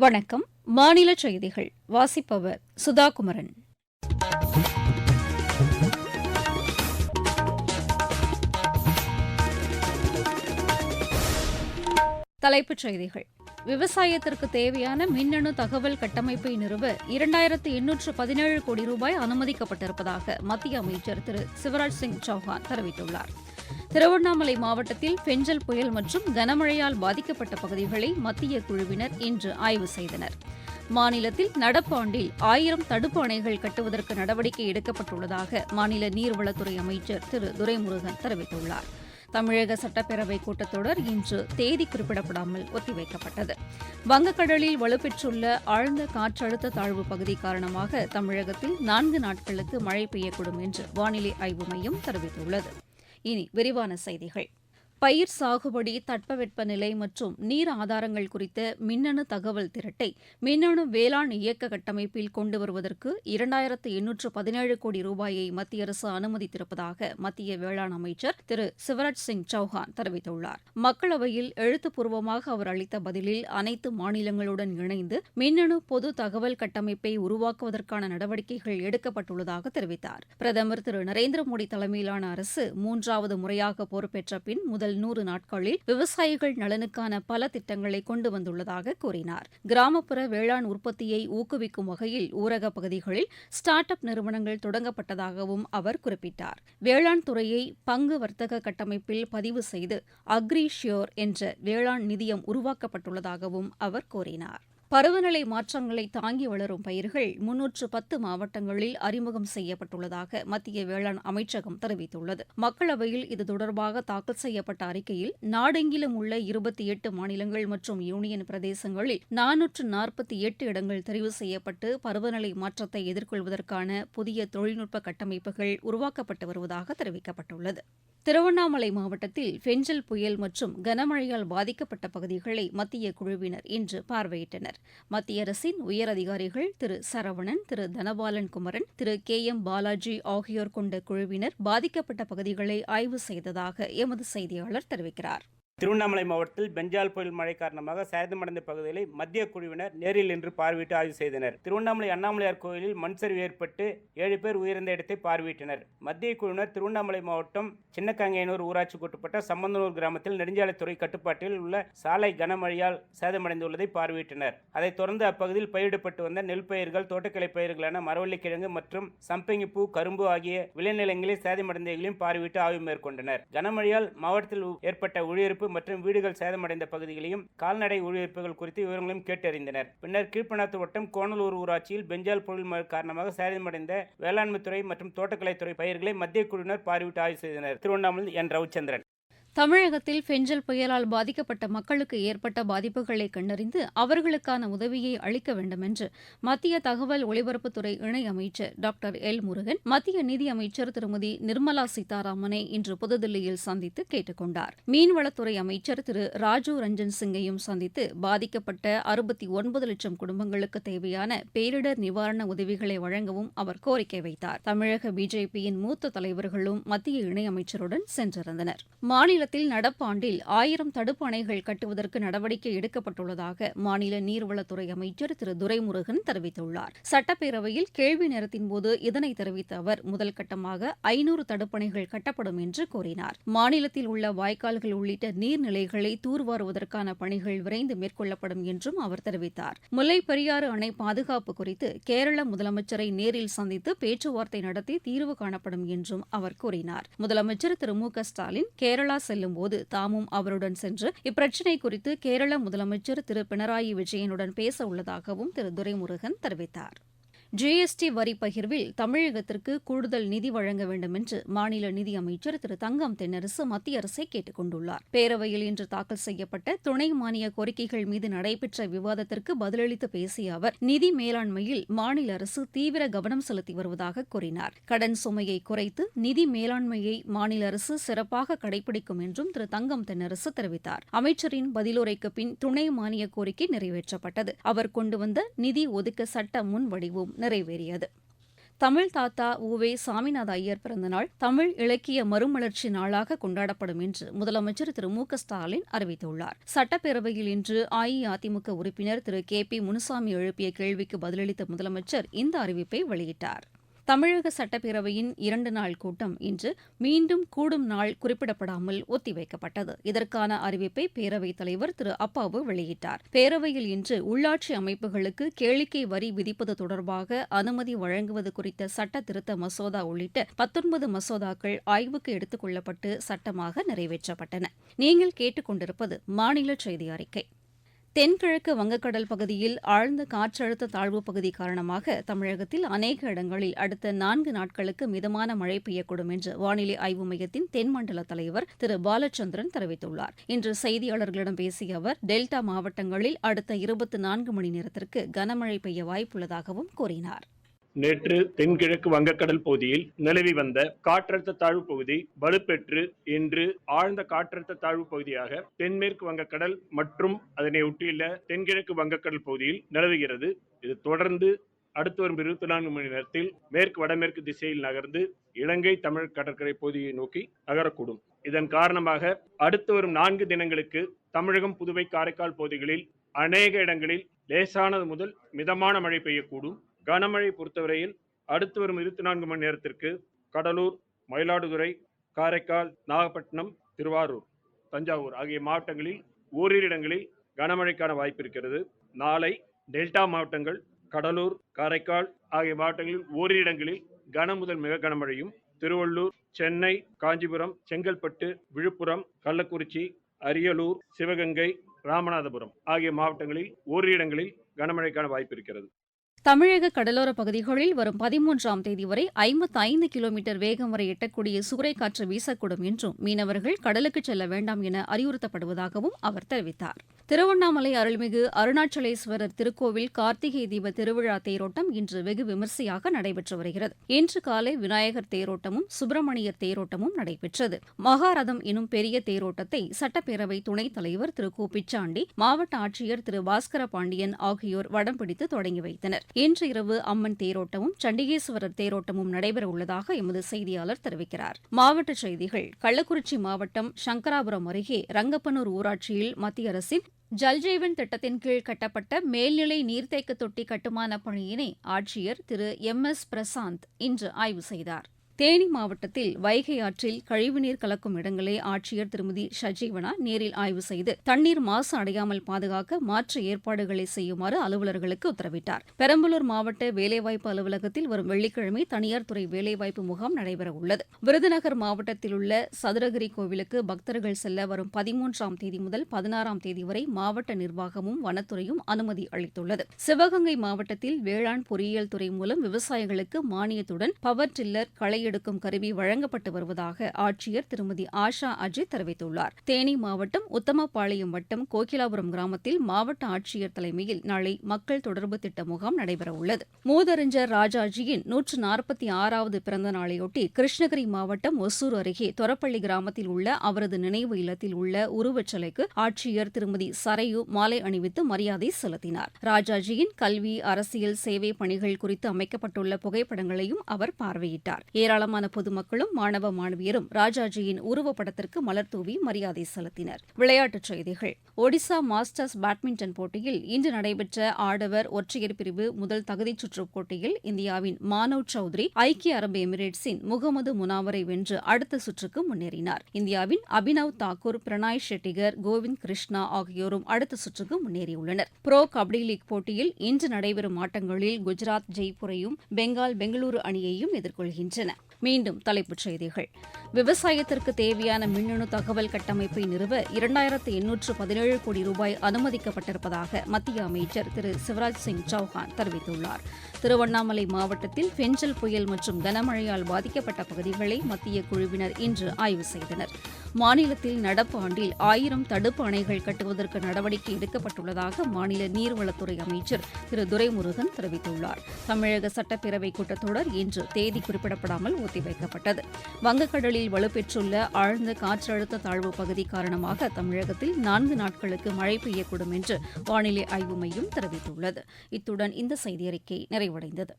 வணக்கம். மாநில செய்திகள் வாசிப்பவர் சுதாகுமரன். தலைப்புச் செய்திகள். விவசாயத்திற்கு தேவையான மின்னணு தகவல் கட்டமைப்பை நிறுவ 2817 கோடி ரூபாய் அனுமதிக்கப்பட்டிருப்பதாக மத்திய அமைச்சர் திரு சிவராஜ் சிங் சௌஹான் தெரிவித்துள்ளார். திருவண்ணாமலை மாவட்டத்தில் பெஞ்சல் புயல் மற்றும் கனமழையால் பாதிக்கப்பட்ட பகுதிகளை மத்திய குழுவினர் இன்று ஆய்வு செய்தனர். மாநிலத்தில் நடப்பு ஆண்டில் 1000 தடுப்பு அணைகள் கட்டுவதற்கு நடவடிக்கை எடுக்கப்பட்டுள்ளதாக மாநில நீர்வளத்துறை அமைச்சர் திரு துரைமுருகன் தெரிவித்துள்ளார். தமிழக சட்டப்பேரவைக் கூட்டத்தொடர் இன்று தேதி குறிப்பிடப்படாமல் ஒத்திவைக்கப்பட்டது. வங்கக்கடலில் வலுப்பெற்றுள்ள ஆழ்ந்த காற்றழுத்த தாழ்வு பகுதி காரணமாக தமிழகத்தில் 4 நாட்களுக்கு மழை பெய்யக்கூடும் என்று வானிலை ஆய்வு மையம் தெரிவித்துள்ளது. இனி விரிவான செய்திகள். பயிர் சாகுபடி, தட்பவெப்பநிலை மற்றும் நீர் ஆதாரங்கள் குறித்த மின்னணு தகவல் திரட்டை மின்னணு வேளாண் இயக்க கட்டமைப்பில் கொண்டு வருவதற்கு 2817 கோடி ரூபாயை மத்திய அரசு அனுமதித்திருப்பதாக மத்திய வேளாண் அமைச்சர் திரு சிவராஜ் சிங் சௌஹான் தெரிவித்துள்ளார். மக்களவையில் எழுத்துப்பூர்வமாக அவர் அளித்த பதிலில் அனைத்து மாநிலங்களுடன் இணைந்து மின்னணு பொது தகவல் கட்டமைப்பை உருவாக்குவதற்கான நடவடிக்கைகள் எடுக்கப்பட்டுள்ளதாக தெரிவித்தார். பிரதமர் திரு நரேந்திர மோடி தலைமையிலான அரசு 3வது முறையாக பொறுப்பேற்ற பின் முதல் 100 நாட்களில் விவசாயிகள் நலனுக்கான பல திட்டங்களை கொண்டு வந்துள்ளதாக கூறினார். கிராமப்புற வேளாண் உற்பத்தியை ஊக்குவிக்கும் வகையில் ஊரகப் பகுதிகளில் ஸ்டார்ட் அப் நிறுவனங்கள் தொடங்கப்பட்டதாகவும் அவர் குறிப்பிட்டார். வேளாண் துறையை பங்கு வர்த்தக கட்டமைப்பில் பதிவு செய்து அக்ரி ஷியோர் என்ற வேளாண் நிதியம் உருவாக்கப்பட்டுள்ளதாகவும் அவர் கூறினார். பருவநிலை மாற்றங்களை தாங்கி வளரும் பயிர்கள் 310 மாவட்டங்களில் அறிமுகம் செய்யப்பட்டுள்ளதாக மத்திய வேளாண் அமைச்சகம் தெரிவித்துள்ளது. மக்களவையில் இது தொடர்பாக தாக்கல் செய்யப்பட்ட அறிக்கையில் நாடெங்கிலும் உள்ள 28 மாநிலங்கள் மற்றும் யூனியன் பிரதேசங்களில் 448 இடங்கள் தெரிவு செய்யப்பட்டு பருவநிலை மாற்றத்தை எதிர்கொள்வதற்கான புதிய தொழில்நுட்ப கட்டமைப்புகள் உருவாக்கப்பட்டு வருவதாக தெரிவிக்கப்பட்டுள்ளது. திருவண்ணாமலை மாவட்டத்தில் பெஞ்சல் புயல் மற்றும் கனமழையால் பாதிக்கப்பட்ட பகுதிகளை மத்திய குழுவினர் இன்று பார்வையிட்டனர். மத்திய அரசின் உயரதிகாரிகள் திரு சரவணன், திரு தனபாலன் குமரன், திரு KM பாலாஜி ஆகியோர் கொண்ட குழுவினர் பாதிக்கப்பட்ட பகுதிகளை ஆய்வு செய்ததாக எமது செய்தியாளர் தெரிவிக்கிறார். திருவண்ணாமலை மாவட்டத்தில் பெஞ்சால் புயல் மழை காரணமாக சேதமடைந்த பகுதிகளை மத்திய குழுவினர் நேரில் இன்று பார்வையிட்டு ஆய்வு செய்தனர். திருவண்ணாமலை அண்ணாமலையார் கோயிலில் மண் சரிவு ஏற்பட்டு 7 பேர் உயிரிழந்த இடத்தை பார்வையிட்டனர். மத்திய குழுவினர் திருவண்ணாமலை மாவட்டம் சின்னக்காங்கையனூர் ஊராட்சிக்கு உட்பட்ட சம்பந்தனூர் கிராமத்தில் நெடுஞ்சாலைத்துறை கட்டுப்பாட்டில் உள்ள சாலை கனமழையால் சேதமடைந்துள்ளதை பார்வையிட்டனர். அதைத் தொடர்ந்து அப்பகுதியில் பயிரிடப்பட்டு வந்த நெல் பயிர்கள், தோட்டக்கலை பயிர்களான மரவள்ளிக்கிழங்கு மற்றும் சம்பங்கிப்பூ, கரும்பு ஆகிய விளைநிலங்களில் சேதமடைந்ததையும் பார்வையிட்டு ஆய்வு மேற்கொண்டனர். கனமழையால் மாவட்டத்தில் ஏற்பட்ட உயிரிழப்பு மற்றும் வீடுகள் சேதமடைந்த பகுதிகளையும் கால்நடை உயிரிழப்புகள் குறித்து விவரங்களையும் கேட்டறிந்தனர். பின்னர் கீழ்பண்ணாத்து வட்டம் கோணலூர் ஊராட்சியில் பெஞ்சால் புயல் காரணமாக சேதமடைந்த வேளாண்மைத்துறை மற்றும் தோட்டக்கலைத்துறை பயிர்களை மத்திய குழுவினர் பார்வையிட்டு ஆய்வு செய்தனர். திருவண்ணாமலை என் ரவிச்சந்திரன். தமிழகத்தில் பெஞ்சல் புயலால் பாதிக்கப்பட்ட மக்களுக்கு ஏற்பட்ட பாதிப்புகளை கண்டறிந்து அவர்களுக்கான உதவியை அளிக்க வேண்டும் என்று மத்திய தகவல் ஒலிபரப்புத்துறை இணையமைச்சர் டாக்டர் எல் முருகன் மத்திய நிதியமைச்சர் திருமதி நிர்மலா சீதாராமனை இன்று புதுதில்லியில் சந்தித்து கேட்டுக் கொண்டார். மீன்வளத்துறை அமைச்சர் திரு ராஜு ரஞ்சன் சிங்கையும் சந்தித்து பாதிக்கப்பட்ட 69 லட்சம் குடும்பங்களுக்கு தேவையான பேரிடர் நிவாரண உதவிகளை வழங்கவும் அவர் கோரிக்கை வைத்தார். தமிழக பிஜேபியின் மூத்த தலைவர்களும் மத்திய இணையமைச்சருடன் சென்றிருந்தனர். மாநிலத்தில் நடப்பு ஆண்டில் 1000 தடுப்பு அணைகள் கட்டுவதற்கு நடவடிக்கை எடுக்கப்பட்டுள்ளதாக மாநில நீர்வளத்துறை அமைச்சர் திரு துரைமுருகன் தெரிவித்துள்ளார். சட்டப்பேரவையில் கேள்வி நேரத்தின்போது இதனை தெரிவித்த அவர் முதல் கட்டமாக 500 தடுப்பணைகள் கட்டப்படும் என்று கூறினார். மாநிலத்தில் உள்ள வாய்க்கால்கள் உள்ளிட்ட நீர்நிலைகளை தூர்வாருவதற்கான பணிகள் விரைந்து மேற்கொள்ளப்படும் என்றும் அவர் தெரிவித்தார். முல்லைப் பெரியாறு அணை பாதுகாப்பு குறித்து கேரள முதலமைச்சரை நேரில் சந்தித்து பேச்சுவார்த்தை நடத்தி தீர்வு காணப்படும் என்றும் அவர் கூறினார். முதலமைச்சர் திரு மு க ஸ்டாலின் கேரளா செல்லும்போது தாமும் அவருடன் சென்று இப்பிரச்சினை குறித்து கேரள முதலமைச்சர் திரு பினராயி விஜயனுடன் பேச உள்ளதாகவும் திரு துரைமுருகன் தெரிவித்தார். GST வரி பகிர்வில் தமிழகத்திற்கு கூடுதல் நிதி வழங்க வேண்டும் என்று மாநில நிதியமைச்சர் திரு தங்கம் தென்னரசு மத்திய அரசை கேட்டுக் கொண்டுள்ளார். பேரவையில் இன்று தாக்கல் செய்யப்பட்ட துணை மானிய கோரிக்கைகள் மீது நடைபெற்ற விவாதத்திற்கு பதிலளித்து பேசிய அவர் நிதி மேலாண்மையில் மாநில அரசு தீவிர கவனம் செலுத்தி வருவதாக கூறினார். கடன் சுமையை குறைத்து நிதி மேலாண்மையை மாநில அரசு சிறப்பாக கடைபிடிக்கும் என்றும் திரு தங்கம் தென்னரசு தெரிவித்தார். அமைச்சரின் பதிலுரைக்கு பின் துணை மானிய கோரிக்கை நிறைவேற்றப்பட்டது. அவர் கொண்டு வந்த நிதி ஒதுக்க சட்ட முன்வடிவும் நிறைவேறியது. தமிழ் தாத்தா உவே சாமிநாத ஐயர் பிறந்தநாள் தமிழ் இலக்கிய மறுமலர்ச்சி நாளாக கொண்டாடப்படும் என்று முதலமைச்சர் திரு மு க ஸ்டாலின் அறிவித்துள்ளார். சட்டப்பேரவையில் இன்று அஇஅதிமுக உறுப்பினர் திரு கே பி முனுசாமி எழுப்பிய கேள்விக்கு பதிலளித்த முதலமைச்சர் இந்த அறிவிப்பை வெளியிட்டார். தமிழக சட்டப்பேரவையின் 2 நாள் கூட்டம் இன்று மீண்டும் கூடும் நாள் குறிப்பிடப்படாமல் ஒத்திவைக்கப்பட்டது. இதற்கான அறிவிப்பை பேரவைத் தலைவர் திரு அப்பாவு வெளியிட்டார். பேரவையில் இன்று உள்ளாட்சி அமைப்புகளுக்கு கேளிக்கை வரி விதிப்பது தொடர்பாக அனுமதி வழங்குவது குறித்த சட்ட திருத்த மசோதா உள்ளிட்ட 19 மசோதாக்கள் ஆய்வுக்கு எடுத்துக் கொள்ளப்பட்டு சட்டமாக நிறைவேற்றப்பட்டன. நீங்கள் கேட்டுக் கொண்டிருப்பது மாநில செய்தி அறிக்கை. தென்கிழக்கு வங்கக்கடல் பகுதியில் ஆழ்ந்த காற்றழுத்த தாழ்வுப் பகுதி காரணமாக தமிழகத்தில் அநேக இடங்களில் அடுத்த 4 நாட்களுக்கு மிதமான மழை பெய்யக்கூடும் என்று வானிலை ஆய்வு மையத்தின் தென்மண்டல தலைவர் திரு பாலச்சந்திரன் தெரிவித்துள்ளார். இன்று செய்தியாளர்களிடம் பேசிய அவர் டெல்டா மாவட்டங்களில் அடுத்த 24 மணி நேரத்திற்கு கனமழை பெய்ய வாய்ப்புள்ளதாகவும் கூறினார். நேற்று தென்கிழக்கு வங்கக்கடல் பகுதியில் நிலவி வந்த காற்றழுத்த தாழ்வு பகுதி வலுப்பெற்று இன்று ஆழ்ந்த காற்றழுத்த தாழ்வு பகுதியாக தென்மேற்கு வங்கக்கடல் மற்றும் அதனை ஒட்டியுள்ள தென்கிழக்கு வங்கக்கடல் பகுதியில் நிலவுகிறது. இது தொடர்ந்து அடுத்து வரும் 24 மணி நேரத்தில் மேற்கு வடமேற்கு திசையில் நகர்ந்து இலங்கை தமிழ் கடற்கரை பகுதியை நோக்கி நகரக்கூடும். இதன் காரணமாக அடுத்து வரும் 4 தினங்களுக்கு தமிழகம், புதுவை, காரைக்கால் பகுதிகளில் அநேக இடங்களில் லேசானது முதல் மிதமான மழை பெய்யக்கூடும். கனமழை பொறுத்தவரையில் அடுத்து வரும் 24 மணி நேரத்திற்கு கடலூர், மயிலாடுதுறை, காரைக்கால், நாகப்பட்டினம், திருவாரூர், தஞ்சாவூர் ஆகிய மாவட்டங்களில் ஓரிரு இடங்களில் கனமழைக்கான வாய்ப்பு இருக்கிறது. நாளை டெல்டா மாவட்டங்கள் கடலூர், காரைக்கால் ஆகிய மாவட்டங்களில் ஓரிரு இடங்களில் கன முதல் மிக கனமழையும், திருவள்ளூர், சென்னை, காஞ்சிபுரம், செங்கல்பட்டு, விழுப்புரம், கள்ளக்குறிச்சி, அரியலூர், சிவகங்கை, ராமநாதபுரம் ஆகிய மாவட்டங்களில் ஓரிரு இடங்களில் கனமழைக்கான வாய்ப்பு இருக்கிறது. தமிழக கடலோரப் பகுதிகளில் வரும் 13ஆம் தேதி வரை 55 கிலோமீட்டர் வேகம் வரை எட்டக்கூடிய சூறைக்காற்று வீசக்கூடும் என்றும் மீனவர்கள் கடலுக்கு செல்ல வேண்டாம் என அறிவுறுத்தப்படுவதாகவும் அவர் தெரிவித்தார். திருவண்ணாமலை அருள்மிகு அருணாச்சலேஸ்வரர் திருக்கோவில் கார்த்திகை தீப திருவிழா தேரோட்டம் இன்று வெகு விமரிசையாக நடைபெற்று வருகிறது. இன்று காலை விநாயகர் தேரோட்டமும் சுப்பிரமணியர் தேரோட்டமும் நடைபெற்றது. மகாரதம் எனும் பெரிய தேரோட்டத்தை சட்டப்பேரவை துணைத் தலைவர் திரு கு பிச்சாண்டி, மாவட்ட ஆட்சியர் திரு பாஸ்கர பாண்டியன் ஆகியோர் வடம் பிடித்து தொடங்கி வைத்தனர். இன்று இரவு அம்மன் தேரோட்டமும் சண்டிகேஸ்வரர் தேரோட்டமும் நடைபெறவுள்ளதாக எமது செய்தியாளர் தெரிவிக்கிறார். மாவட்டச் செய்திகள். கள்ளக்குறிச்சி மாவட்டம் சங்கராபுரம் அருகே ரங்கப்பனூர் ஊராட்சியில் மத்திய அரசின் ஜல்ஜீவன் திட்டத்தின் கீழ் கட்டப்பட்ட மேல்நிலை நீர்த்தேக்க தொட்டி கட்டுமான பணியினை ஆட்சியர் திரு எம் எஸ் பிரசாந்த் இன்று ஆய்வு செய்தார். தேனி மாவட்டத்தில் வைகை ஆற்றில் கழிவுநீர் கலக்கும் இடங்களை ஆட்சியர் திருமதி ஷஜீவனா நேரில் ஆய்வு செய்து தண்ணீர் மாசு அடையாமல் பாதுகாக்க மாற்று ஏற்பாடுகளை செய்யுமாறு அலுவலர்களுக்கு உத்தரவிட்டார். பெரம்பலூர் மாவட்ட வேலைவாய்ப்பு அலுவலகத்தில் வரும் வெள்ளிக்கிழமை தனியார் துறை வேலைவாய்ப்பு முகாம் நடைபெறவுள்ளது. விருதுநகர் மாவட்டத்தில் உள்ள சதுரகிரி கோவிலுக்கு பக்தர்கள் செல்ல வரும் 13ஆம் தேதி முதல் 16ஆம் தேதி வரை மாவட்ட நிர்வாகமும் வனத்துறையும் அனுமதி அளித்துள்ளது. சிவகங்கை மாவட்டத்தில் வேளாண் பொறியியல் துறை மூலம் விவசாயிகளுக்கு மானியத்துடன் பவர் டில்லர், களை எடுக்கும் கருவி வழங்கப்பட்டு வருவதாக ஆட்சியர் திருமதி ஆஷா அஜித் தெரிவித்துள்ளார். தேனி மாவட்டம் உத்தமபாளையம் வட்டம் கோகிலாபுரம் கிராமத்தில் மாவட்ட ஆட்சியர் தலைமையில் நாளை மக்கள் தொடர்பு திட்ட முகாம் நடைபெறவுள்ளது. மூதறிஞர் ராஜாஜியின் 146வது பிறந்த நாளையொட்டி கிருஷ்ணகிரி மாவட்டம் ஒசூர் அருகே தொரப்பள்ளி கிராமத்தில் உள்ள அவரது நினைவு இல்லத்தில் உள்ள உருவச்சிலைக்கு ஆட்சியர் திருமதி சரையு மாலை அணிவித்து மரியாதை செலுத்தினார். ராஜாஜியின் கல்வி, அரசியல், சேவை பணிகள் குறித்து அமைக்கப்பட்டுள்ள புகைப்படங்களையும் அவர் பார்வையிட்டார். ஏராளமான பொதுமக்களும் மாணவ மாணவியரும் ராஜாஜியின் உருவப்படத்திற்கு மலர்தூவி மரியாதை செலுத்தினர். விளையாட்டுச் செய்திகள். ஒடிசா மாஸ்டர்ஸ் பேட்மிண்டன் போட்டியில் இன்று நடைபெற்ற ஆடவர் ஒற்றையர் பிரிவு முதல் தகுதிச் சுற்றுப் போட்டியில் இந்தியாவின் மானவ் சௌத்ரி ஐக்கிய அரபு எமிரேட்ஸின் முகமது முனாவரை வென்று அடுத்த சுற்றுக்கு முன்னேறினார். இந்தியாவின் அபினவ் தாக்கூர், பிரணாய் ஷெட்டிகர், கோவிந்த் கிருஷ்ணா ஆகியோரும் அடுத்த சுற்றுக்கு முன்னேறியுள்ளனர். புரோ கபடி லீக் போட்டியில் இன்று நடைபெறும் ஆட்டங்களில் குஜராத் ஜெய்ப்பூரையும் பெங்கால் பெங்களூரு அணியையும் எதிர்கொள்கின்றன. மீண்டும் தலைப்புச் செய்திகள். விவசாயத்திற்கு தேவையான மின்னணு தகவல் கட்டமைப்பை நிறுவ 2817 கோடி ரூபாய் அனுமதிக்கப்பட்டிருப்பதாக மத்திய அமைச்சர் திரு சிவராஜ் சிங் சௌஹான் தெரிவித்துள்ளார். திருவண்ணாமலை மாவட்டத்தில் பெஞ்சல் புயல் மற்றும் கனமழையால் பாதிக்கப்பட்ட பகுதிகளை மத்திய குழுவினர் இன்று ஆய்வு செய்தனர். மாநிலத்தில் நடப்பு ஆண்டில் 1000 தடுப்பு அணைகள் கட்டுவதற்கு நடவடிக்கை எடுக்கப்பட்டுள்ளதாக மாநில நீர்வளத்துறை அமைச்சர் திரு துரைமுருகன் தெரிவித்துள்ளார். தமிழக சட்டப்பேரவை கூட்டத்தொடர் இன்று தேதி குறிப்பிடப்படாமல் ஒத்திவைக்கப்பட்டது. வங்கக்கடலில் வலுப்பெற்றுள்ள ஆழ்ந்த காற்றழுத்த தாழ்வு பகுதி காரணமாக தமிழகத்தில் 4 நாட்களுக்கு மழை பெய்யக்கூடும் என்று வானிலை ஆய்வு மையம் தெரிவித்துள்ளது. இத்துடன் இந்த செய்தியறிக்கை நிறைவடைந்தது.